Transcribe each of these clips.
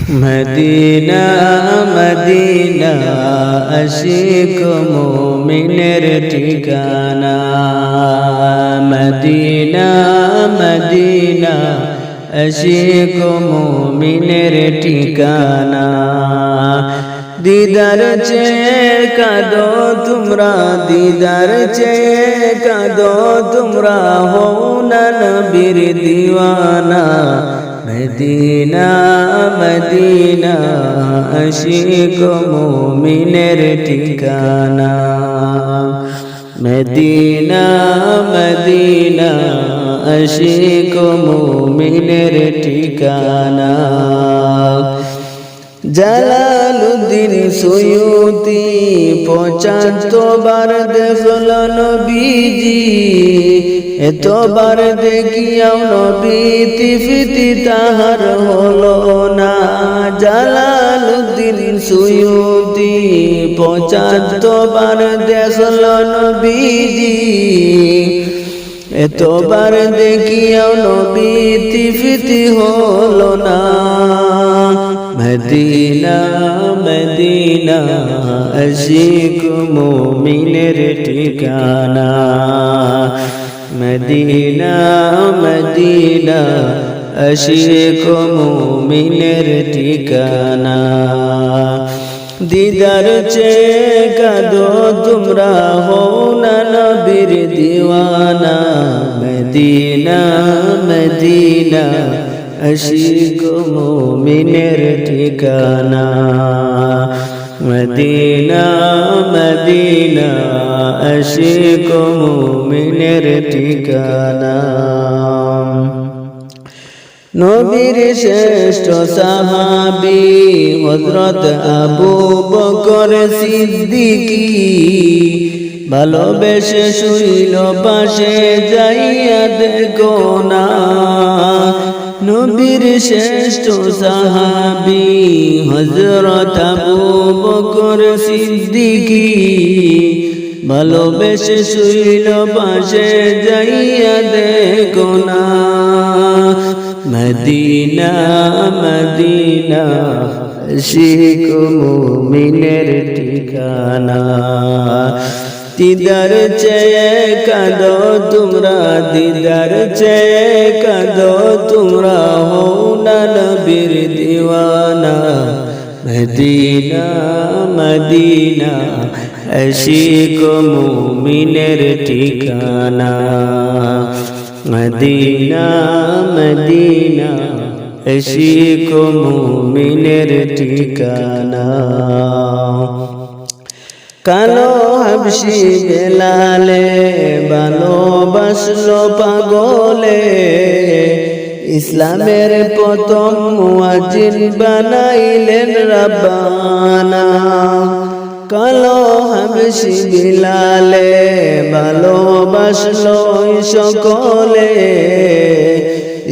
Medina Medina Ashiq মুমিনের ঠিকানা। Medina Medina Ashiq মুমিনের ঠিকানা। দিদার চেয়ে কাঁদো তোমরা, দিদার চেয়ে কাঁদো তোমরা, হও না নবীর দিওয়ানা। মদিনা মদিনা আশিক মুমিনের ঠিকানা। মদিনা মদিনা আশিক মুমিনের ঠিকানা। জালালুদ্দিন সুয়ুতি 75 বার দেখল নবীজি, এতবার দেখিয়াও নবী তৃপ্তি তাহার হলো না। জালালুদ্দিন সুয়ুতি 75 বার দেখল নবীজি, এতবার দেখিয়াও নবী তৃপ্তি হলো না। মদিনা মদিনা আশিক মুমিনের ঠিকানা। মদিনা মদিনা আশিক মুমিনের ঠিকানা। দিদার চেয়ে কাঁদো তোমরা, হও না নবীর দিওয়ানা। মদিনা মদিনা আশিক মুমিনের ঠিকানা। মদিনা মদিনা আশিক মুমিনের ঠিকানা। নবীর শ্রেষ্ঠ সাহাবী হযরত আবু বকর সিদ্দিকী, ভালোবেসে শুইল পাশে যাইয়া দেখো না। নবীর শ্রেষ্ঠ সাহাবী হযরত আবু বকর সিদ্দিকী, ভালোবেসে শুইল পাশে যাইয়া দেখো না। মদিনা মদিনা আশিক মুমিনের ঠিকানা। দিদার চেয়ে কাঁদো তোমরা, দিদার চেয়ে কাঁদো তোমরা, হও না নবীর দিওয়ানা। মদিনা মদিনা আশিক মুমিনের ঠিকানা। মদিনা মদিনা আশিক মুমিনের ঠিকানা। কালো হাবশি বেলালে ভালোবাসলো পাগলে, ইসলামের প্রথম মুয়াজ্জিন বানাইলেন রাব্বানা। কালো হাবশি বেলালে ভালোবাসলো সকলে,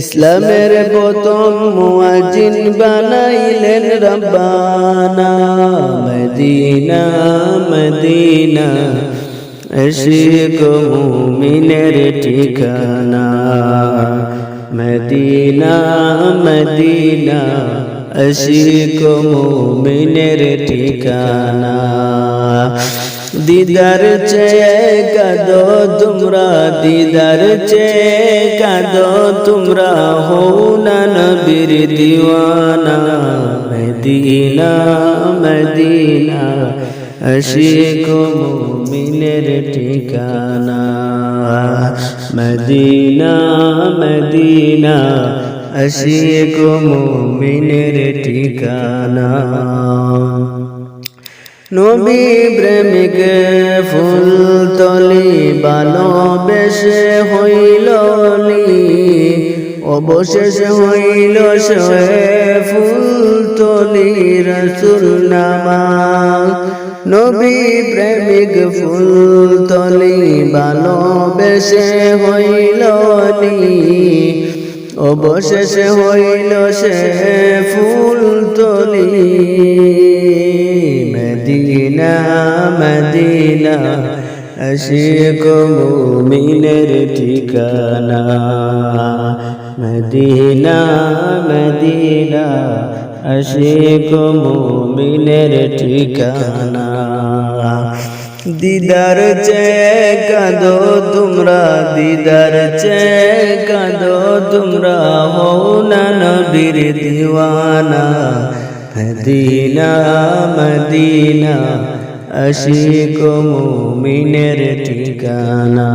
ইসলামের প্রথম মুয়াজ্জিন বানাইলেন রাব্বানা। মদিনা মদিনা আশিক মুমিনের ঠিকানা। মদিনা মদিনা আশিক মুমিনের ঠিকানা। দিদার চেয়ে কাঁদো তোমরা, দিদার চেয়ে কাঁদো তোমরা, হও না নবীর দিওয়ানা। মদিনা মদিনা আশিক মুমিনের ঠিকানা। মদিনা মদিনা আশিক মুমিনের ঠিকানা। নবী প্রেমিক ফুলতলি ভালোবেসে হইল লি, অবশেষে হইল সে ফুলতলি রাসূল নামা। নবী প্রেমিক ফুলতলি ভালোবেসে হইল লি, অবশেষে হইল সে ফুলতলি। মদিনা মদিনা আশিক মুমিনের ঠিকানা। মদিনা মদিনা আশিক মুমিনের ঠিকানা। দিদার চেয়ে কাঁদো তোমরা, দিদার চেয়ে কাঁদো তোমরা, হও না নবীর দিওয়ানা। মদিনা মদিনা আশিক মুমিনের ঠিকানা।